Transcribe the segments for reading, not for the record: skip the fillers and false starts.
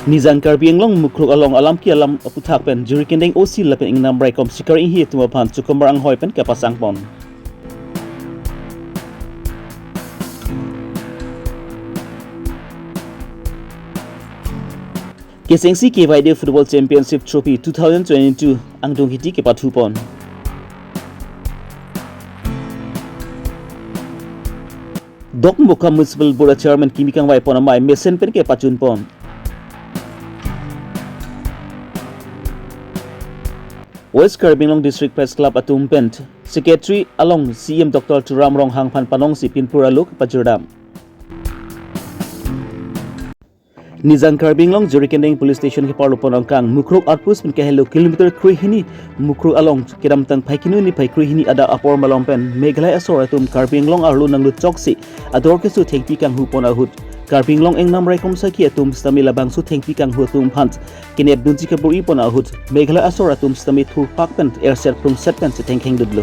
Nizan Karbi Anglong mukruk along alam ki alam puthak pen juri kendeng osi lapen ing nam kom sikar ing hi tuma pan cukumar ang hoy pen kapasang pon. Kesengsi ke Vaide Football Championship Trophy 2022 ang dong hiti ke patu pon. Dok Muka Municipal Board Chairman Kimikang Wai pon amai mesen pen ke pachun pon. West Karbi Anglong District Press Club atum pent Secretary along CM Dr. Turam Rong Hang Pan Panong si Pinpura Luk Pajurdam. Nizan Karbi Anglong Juri Kendeng Police Station ke parlo ponong kang mukruk outpost pin ke hello kilometer krui hini mukruk along kiram tang paikinu ni paikru hini ada apor malong pen Meghalaya asor atum Karbi Anglong arlu nang lut choksi ador ke su thengpi kang hu pona hut Karbi Anglong eng nam rai kom sa ki atum stami labang su thengpi kang hu tum phant kinep dunji ka buri pona hut Meghalaya asor atum stami thur pak pen airset prum set pen se thengkheng dudlo.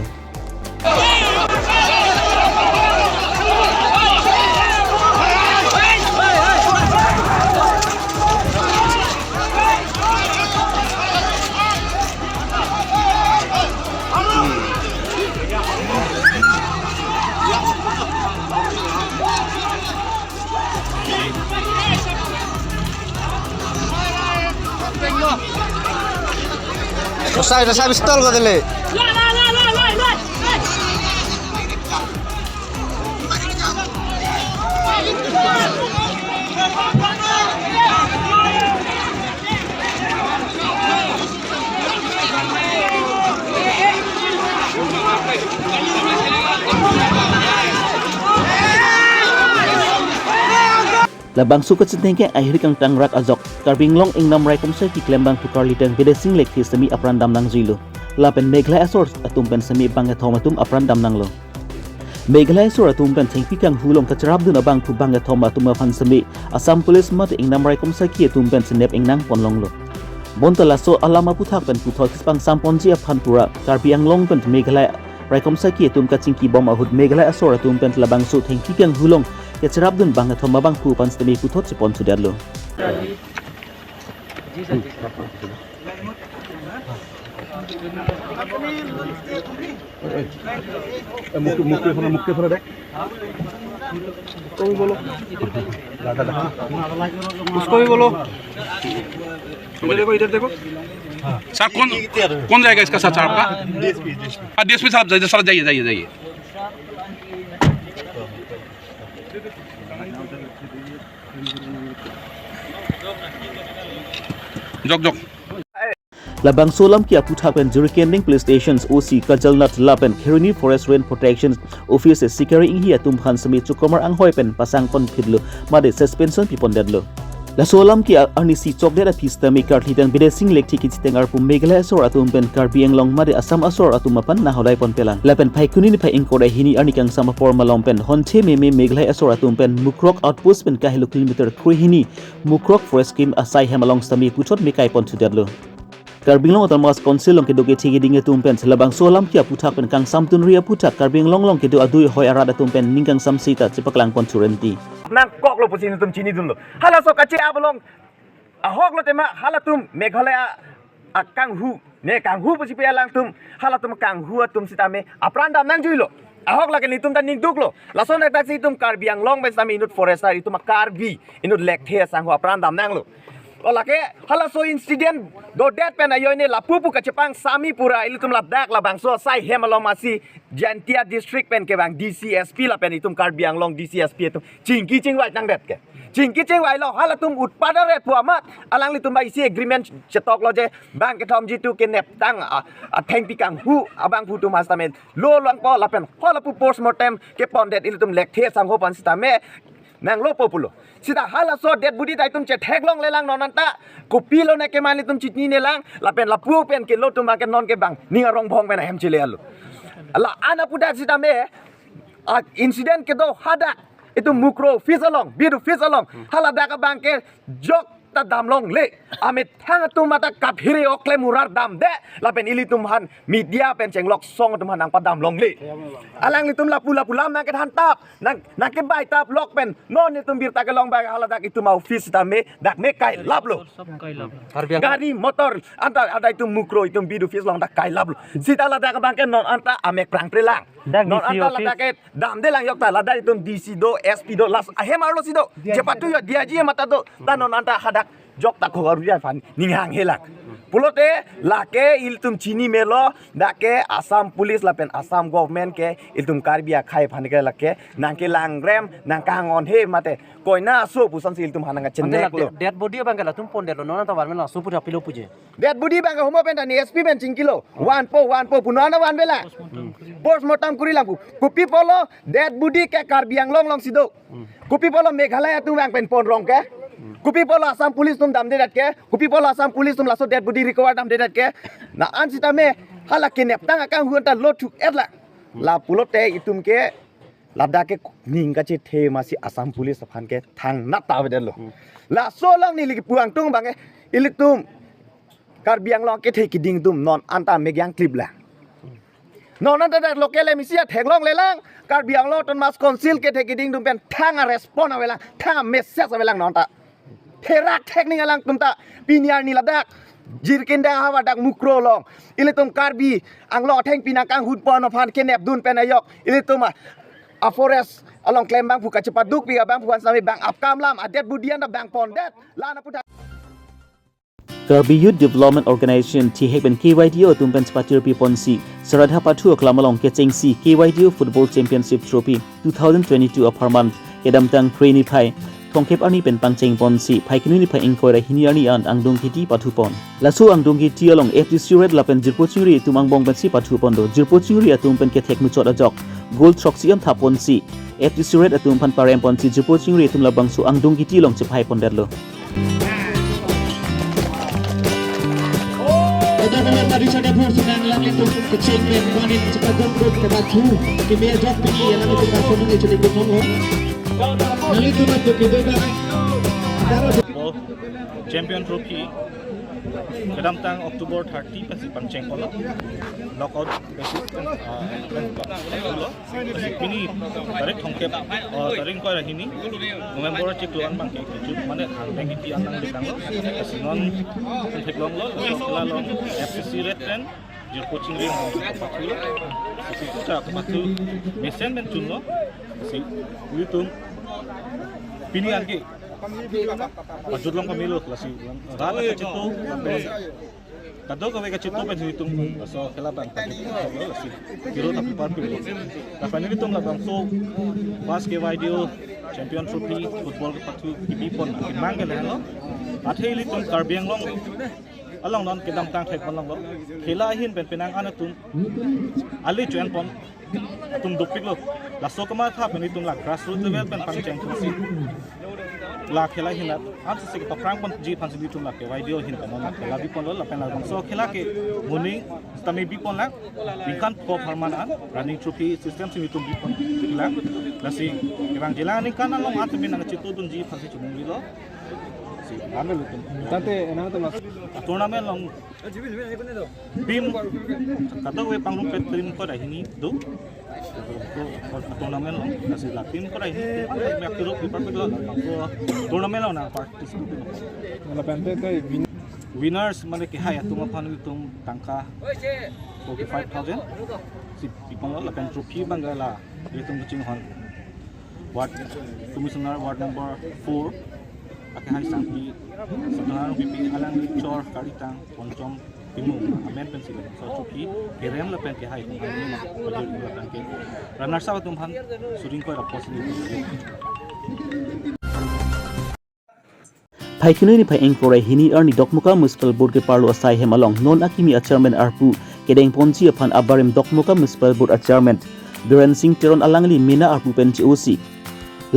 Saya pistol kau dele. Labang sukat setengke akhir kang tangrak azok Karbi Anglong ing nam rai kom sa ki klembang tukar litang beda singlek ti semi aprandam nang zilo lapen Meghalaya asor atum pen semi bangat thomatum aprandam nang lo Meghalaya asor atum pen thengpi kang hulong kacharab dun abang tu bangat thomatum afan semi Assam Police mat ing nam rai kom sa ki atum pen senep ing nang ponlong lo Bontala so alama puthak pen puthok kispang samponji afan pura Karbi Anglong pen Meghalaya rai kom sa ki atum kachingki bom ahut Meghalaya asor atum pen labang so thengpi kang hulong Kecerap dun banget thoma bang pu pan stemi putot si pon sudah lo. मुक्के फरा देख उसको भी बोलो उसको भी बोलो इधर देखो सर कौन जाएगा इसका साथ आपका डीएसपी साहब सर जाइए Jok. Labang solam ki aputhak pen Juri Kendeng Police Stations OC Kajalnat Lapen Kheruni Forest Rain Protection Office Sikari ing hi atum khan sami chukomar ang hoy pen pasang pon phidlo made suspension pi pon dadlo la solam ki arni si chokde a pista me kar hitang bide sing lek thiki chiteng ar pu Meghalaya asor atum pen Karbi Anglong made Assam asor atum pan na hodai pon pelang lapen phaikuni ni phai ing kodai hini arni kang sama for malom pen honche me Meghalaya asor atum pen mukrok outpost pen kahilo kilometer krui hini mukrok forest scheme asai hemalong stami puchot me kai pon chudadlo Karbi Anglong Autonomous Council long kedo ke thigi dinge tumpen selabang solam ki aputhak pen kang samtun ria puthak Karbi Anglong long kedo adui hoi arada tumpen ningkang samsita chipaklang pon churenti nang kok lo pusin tum chini dun lo hala so kachi abalong ahok lo tema hala tum Meghalaya akang hu ne kang hu pusi pe lang tum hala tum kang hu tum sitame apranda nang juilo ahok la ken tum tan ning duk lo lason ek si tum Karbi Anglong be sami inut foresta itu Karbi inut lekthe sang hu apranda nang lo olake hala so incident do death pen ayo ne lapupu kachepang sami pura ilitum labdak labang so sai hemalomasi Jantia district pen ke bang DCSP la pen itum Karbi Anglong DCSP itu cingki cingwai nang det ke cingki cingwai lo hala tum utpadare puamat alang litum bai si agreement cetok lo je bang ke thom jitu ke nep tang theng pikang hu abang pu tum hastamen lo lang po la pen hala pu postmortem ke pon det ilitum lekthe sang ho pan sitame nang lo populo sida hala so dead budi dai tum che theklong lelang nonanta kopi lo ne ke mani tum chitni ne lang la pu pen ke lo tum ke non ke bang ninga rong bhong pen hem chile alu ala ana puda sida me incident ke do hada itu mukro fisalong biru fisalong hala da ka bang ke jok ตาดำลงเละอามิทั้งตุมมาตะกับฮิริโอเคลมูราร์ดำเดะลาเป็นอิลิตุมหันมีเดียเป็นเจงล็อกซองตุมหันนางปะดำลงเละอาลังลิตุมลาปูลามนางกระทันตับนางเก็บใบตับล็อกเป็นนอนนี่ตุมบิรตากะลองใบฮาลาดักitu mau office dame dak me kai lab lo gari motor anta ada itu mukro itu bidu fis long dak kai lab lo sita la dak bangke non anta ame krang trelang non anta la dak dam de lang yok ta la da itu dc do sp do las ahem arlo sido cepat tu ya dia ji mata do ta non anta hadak jok tak horuyan fan ninghang helak pulote lake iltum chini melo dake asam police lapen asam government ke iltum karbia khai phan ke lake nangke lang rem nang kangon he mate koina so pusan sil tum hananga chennek lo dead body bang kala tum pon dead lo nona ta war mena supu pilo puje dead body bang homo pen tani sp ben 5 kilo 1 po punana wan bela postmortem kurilang kupi polo dead body ke karbiang long sido kupi polo meghalaya tum bang pen pon rong ke kupi polo asam police tum dam de dat ke kupi polo asam police tum laso dead body recover dam de dat ke na an sita me hala ke nep tang akang huan ta lot thuk etla la pulote itum ke labda ke ning ka che the masi asam police phan ke thang na ta be lo la so lang ni li puang tung bang e ilitum karbiang long ke the ki ding tum non anta me gyang clip la non anta da local emisia thek long le lang karbiang lo ton mas council ke the ki ding tum pen thang a respond awela thang a message awela non ta therak technique alang tum ta piniar ni ladak jirkin da hawa dak mukro long ilitum karbi ang lo theng pinang kang hun pon phan ke nep dun pen ayok ilitum a forest along claim bang buka cepat duk pi bang bukan sami bang apkam lam adet budian da bang pondet lana puta Karbi Youth Development Organization THBN KYDO tumpen spatir pi ponsi saradha patu klamalong ke chengsi KYDO Football Championship Trophy 2022 of Harman kedam tang trainee phai thongkep ani pen pangcheng ponsi phai kinuni phai ingkoi ra hini ani an angdong kiti patu pon lasu angdong kiti along FTC Red lapen jirpo churi tumang bong pensi patu pon do jirpo churi atum pen ke thekmu chot ajok gold troxy am thapon si FTC Red atum pan parem pon si jirpo churi tum labang su angdong kiti long che phai pon derlo Adalah tadi saya bersenang lang itu kecengin wanit cepat duduk ke batu ke meja tinggi yang itu pasal ini jadi ngomong lalu itu masuk ke dalam champion trophy kadam tang October 30 pasi pangcheng polo knockout basis kini tarik thongkep taring koi rahini November chikluan bang ke mane hang giti anang ditang lo sinon theklong lo long FCC Red Trend je coaching ring patu siku ta patu mesen ben tunlo si YouTube pinian ke Pajud lang pamilo klase rala ka chito kado ka ka chito pa hitung so kelaban si kiro tapi parpilo kapan ini tum labang so basket video champion trophy football patu kipipon kimanggal lo atheli tum karbiang long along non kedam tang thek long lo khela hin pen penang anatum ali join pon tum dupik lo la so kama tha pen tum la grassroots level pen pangcheng si la khela hinat an se ke paprang pon ji phan si tum la ke video hin ka mon khela bi pon lo la pen la so khela ke morning stami bi pon la bi kan ko harman an running trophy system si tum bi pon la la si rang jela ni kan long at bin na chitu dun ji phan si chum bi lo si an lo tum tate na to tournament long bim kata we pangrung pet team ko da hini do tournament long kasi la team ko da hini me akiro ki perfect lo tournament lo na participate la pente kay winners mane ki hay atuma phan tum tangka 45000 si people lo la pen trophy bangala itum ching hon ward commissioner ward number 4 akai sampi sebenarnya pipi alang chor karitang poncom pimu amen pensil so trophy kerem la pen ke hai tum hani ma bajul la pen ke runner sa tum han suring ko ra possibility phai kinuni phai engkore hini arni dokmuka municipal board ke parlo asai hemalong non akimi chairman arpu kedeng ponchi aphan abarim dokmuka municipal board chairman Biren Singh Teron alangli mina arpu pen COC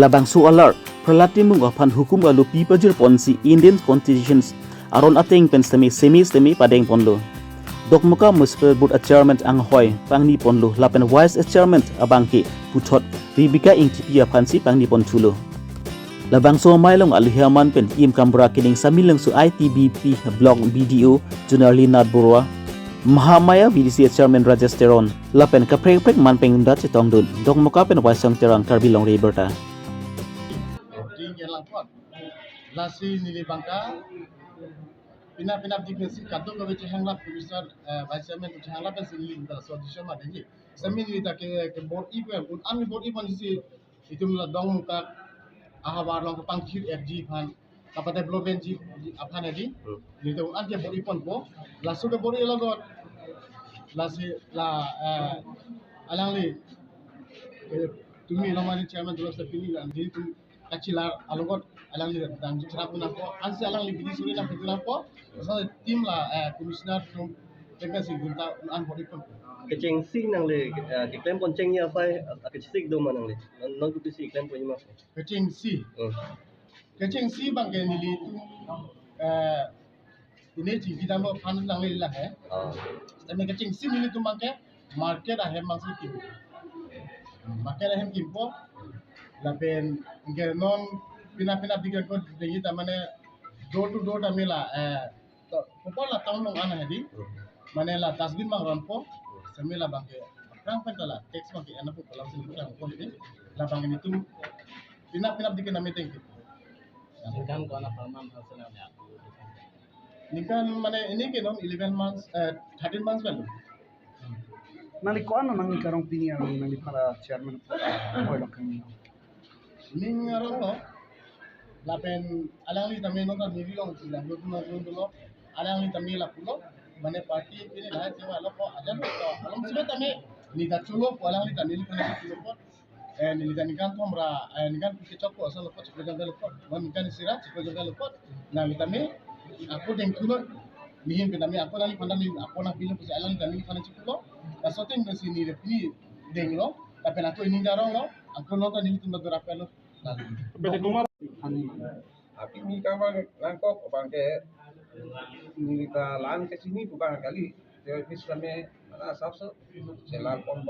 labang su alar pralati mung aphan hukum alu pipajir ponsi Indian constitutions aron ateng pen semi padeng ponlo dokmuka municipal board chairman ang hoi pangni ponlo lapen vice chairman abangki puthot ribika ingtipi aphan si pangni pon thulo Labang so mailong alihaman pen im kambra kining samilang su ITBP blog BDO Junarli Nadburwa Mahamaya VDC Chairman Rajesh Teron lapen kaprek manpeng dat citong dun dong muka pen wasang terang Karbilong Riberta Lasi nili bangka pinap dikasi kadung gawe hanglap komisar vice chairman tu hanglap dan sini kita solution mah dengi sami nili tak ke board event un an board event si itu mula dong muka ahabar long pangkir FG pan apa development ji apa nadi ni tu an ke board event po lasu ke board logot lasi la alang li tumi lamani chairman tu sepini dan di tu kacilar alogot alang li dan jikra pun aku ansi alang li bidi suri nak pun aku asal tim la komisioner tu tengah si gunta an board event keceng sing nang le ke klaim konceng ya fai kecik do manang le non tu si klaim punya mas kecing si bang ke nili tu ini ci kita mau pan nang le lah tapi kecing si nili tu bang ke market ahem masih kim market ahem kim po lapen ke non pina dikir ko dengi tamane door to door tamela popol la tahun long ana hedi manela tasbin bang rampo semela bang ke rang pentala tax bang ke ana po kalau sini kurang ko ni la bang ni tu pina dikir nami tengki Kan ko na perman hasilnya ya. nikan mane ini ke non 11 months 13 months balu Nali ko ano nang ikarong pinian nali para chairman ko lang kami. ning arong no lapen alang li tamen no ta nili long sila lo tu no alang li tamela pulo mane party ini lah sewa lo ko ajan to alam sibe tame ni da chulo ko alang li tameli kana chulo ko ni da nikan tomra nikan ke chokko asal ko chikko jaga lo ko man nikan sira chikko jaga lo ko na li tame aku deng chulo nihin pe tame aku lali pandang ni aku na bilang ko alang li tameli kana chulo da soten si ni repni deng lo tapi aku ini jarong lo aku no ta nili tunda dora pelo Tapi ni kawan langkok bangke ni kita lan ke sini bukan kali servis kami mana sabso celar pom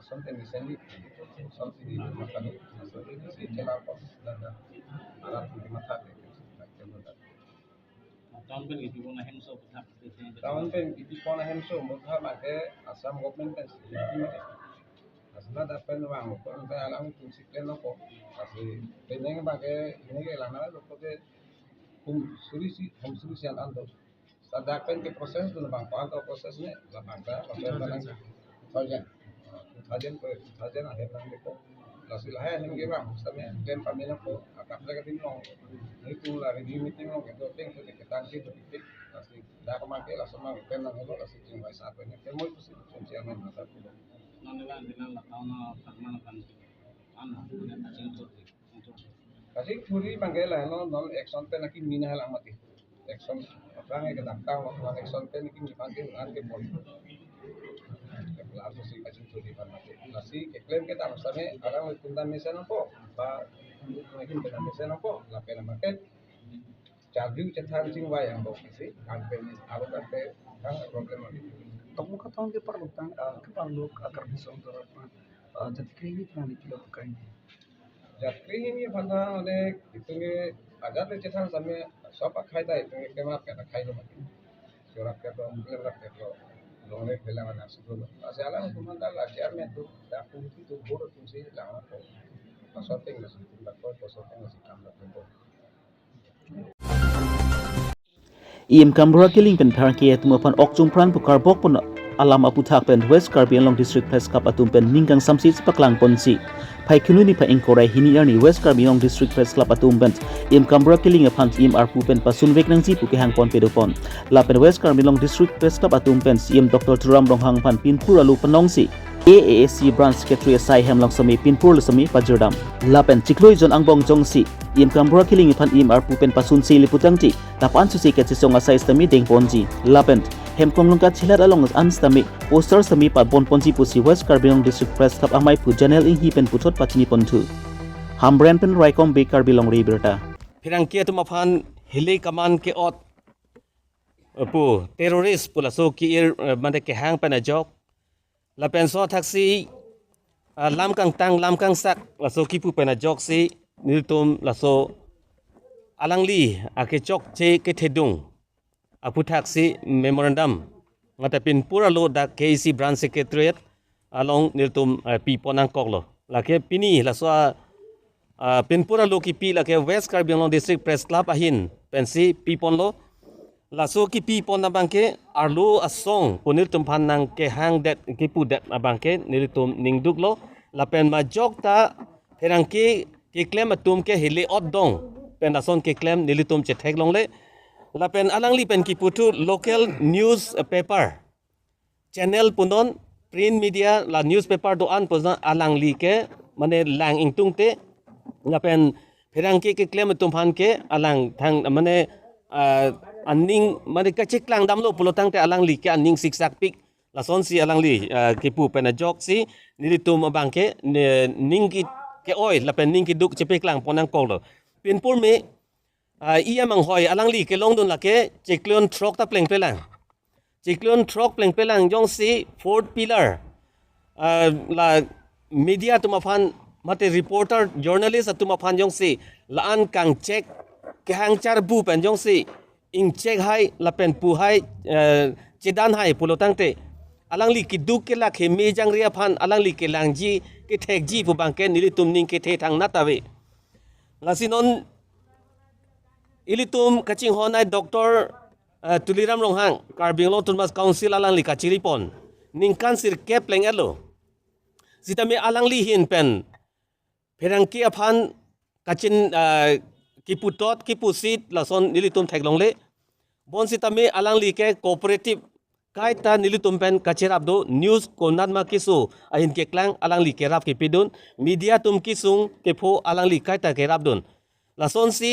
sampai di sini sampai di makan sampai di sini celar pom dan alat di mata Tahun pen gitu na hemso putak. tahun pen itu kona hemso mutha make asam government pen asna dapat wang ko ente alang tu siklen ko asi peneng bage ini ke lana lo ko ke suri sian ando sadapen ke proses tu bang pa proses ne la bangka proses balang sajen akhir nang ko lasil hai ning ke bang sampai ken pamina ko akap jaga tinong itu la review meeting lo ke topeng ke tangki tu titik asi dah ko make la sama ken nang lo asi ting wai sa ne ke mo itu chairman masa tu Nanilan dinan la tahun na perman kan ana ne macam tu. Kasi curi panggela no non action pen aki mina hal amati action orang yang kita tahu non action pen iki dipanggil ante poli lalu si kasi curi panggil nasi klaim kita masame orang tunda mesen apa ba mungkin kita mesen apa la pena market charge cethan sing wai ang kasi kan pen alo kan problem Tong ka tong ke parlutang ke panluk akar bisa untuk apa jadi kredit nali kilo kain. যাত্রী নিয়ে ভাষা অনেক ইতুঙ্গে আজাতে চেথান সামনে সব খাইতা ইতুঙ্গে কেমা পেটা খাইলো মাটি জোরা পেটো লেবরা পেটো লংলে ফেলা মানে আসলো আসে আলা তোমার দা লাজিয়ার মে তো দাপু কি তো বড় তুমি লামা তো সত্যি মেসি তুমি কো তো সত্যি মেসি কামলা তো Iem Kambra Kiling pen parangke tumapan okjung pran pukar bok pun alam aputak pen West Karbi Anglong District Press Cup atum pen ningkang samsit paklang ponsi pai kununi pa ingkorai hini arni West Karbi Anglong District Press Club atum pen Iem Kambra Kiling apan Iem arpu pen pasun vek nang jipu ke hang pon pedopon la pen West Karbi Anglong District Press Club atum pen Iem Dr. Turam Ronghang pan pinpur alu penongsi AAC Branch Secretary Sai Hemlang Sami pinpur sami pajerdam lapen cikloi jon angbong jongsi Iem Kambra Kiling ipan Iem arpu pen pasun si liputangti tapan susi ke sisong asai stami deng ponji lapen hem konglongkat chilat along an stami poster sami pa bon ponji pusi West Karbi Anglong District Press Club amai pu janel ing hi pen putot patini pontu hambren pen raikom be Karbi Anglong Riberta Pirang kia tu mapan hili kaman ke ot pu teroris pula so ki mande ke hang pana jok la penso taksi lam kang tang lam kang sak la so ki pu pana jok si nilitum laso alangli ake chok che ke thedung aputhaksi memorandum ngatapin pura lo da KC branch secretariat along nilitum piponang koklo lake pini laso pinpura lo ki pi lake West Karbi Anglong District Press Club ahin pensi pipon lo laso ki pipon na bangke arlo asong punil tumpan nang ke hang det ki pudet na bangke nilitum ningduk lo lapen majok ta herang ki claim atum ke hili oddong pen ason ke claim nilitum che thek long le lapen alangli pen ki putu local news paper channel punon print media la newspaper do an pozna alangli ke mane lang ingtung te lapen herang ki claim atum han ke alang thang mane anning mane ka cheklang damlo pulotang te alangli ke anning siksak pik lason si alangli ki pu pen jok si nilitum bangke ningki ke oi lapen ningki duk chepeklang ponang kolo pinpur me iya manghoi alangli ke longdun lake cyclone trok ta pleng pelang cyclone trok pleng pelang jong si fourth pillar la media tumafan mate reporter journalist tumafan jong si laan kang check ke hang char bu pen jong si ing check hai lapen pu hai chedan hai pulotang te alangli ki duk ke la ke me jang ria phan alangli ke langji ke thek ji pu bangke nilitum ning ke the thang natawe lasinon ilitum kaching honai Dr. Tuliram Ronghang Karbi Anglong Autonomous Council alangli kachiripon ningkan sir kep leng elo sitame alangli hin pen perang ki aphan kachin kiputot kipusit lason nilitum theklong le bon sitame alangli ke cooperative kai ta nilitum pen kachirap do news konat ma kisu ahin ke klang alangli ke rap ke pidun media tum kisung ke pho alangli kai ta ke rap dun lason si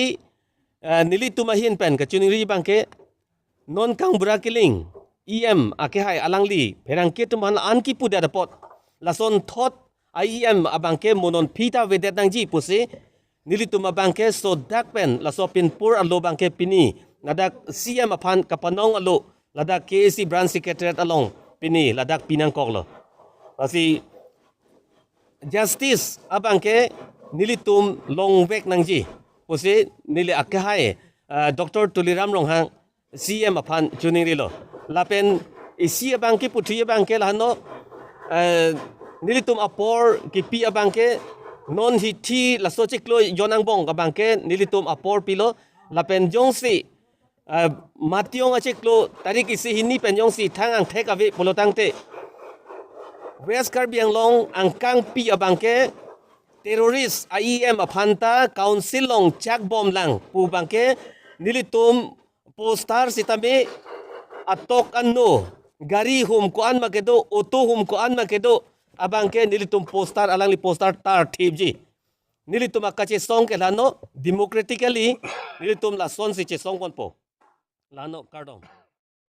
nilitum ahin pen kachuning ri bangke non kang brakiling em ake hai alangli perang ke tum han an ki puda pot lason thot IEM abangke monon pita vedet nangji pusi nilitum abangke so dakpen laso pinpur alo bangke pini nadak CM aphan kapanong alo ladak KC branch secretariat along pini ladak pinang koklo pasi justice abangke nilitum longvek nangji pusi nili akhai Dr. Tuliram Ronghang CM aphan chuning rilo lapen isi abangke puthi abangke lahano nilitum apor ki pi abangke non hithi laso chiklo yonang bong abangke nilitum apor pilo lapen jongsi mationg achiklo tarik isi hini penjong si thang ang thek ave polotang te West Karbi Anglong angkang pi abangke terrorist IEM aphanta council long chak bom lang pu bangke nilitum postar sitame atok anno gari hum ko an makedo auto hum ko an makedo abangke nilitum postar alangli postar tar thibji nilitum akache song ke lano democratically nilitum la son si che song kon po lano kardom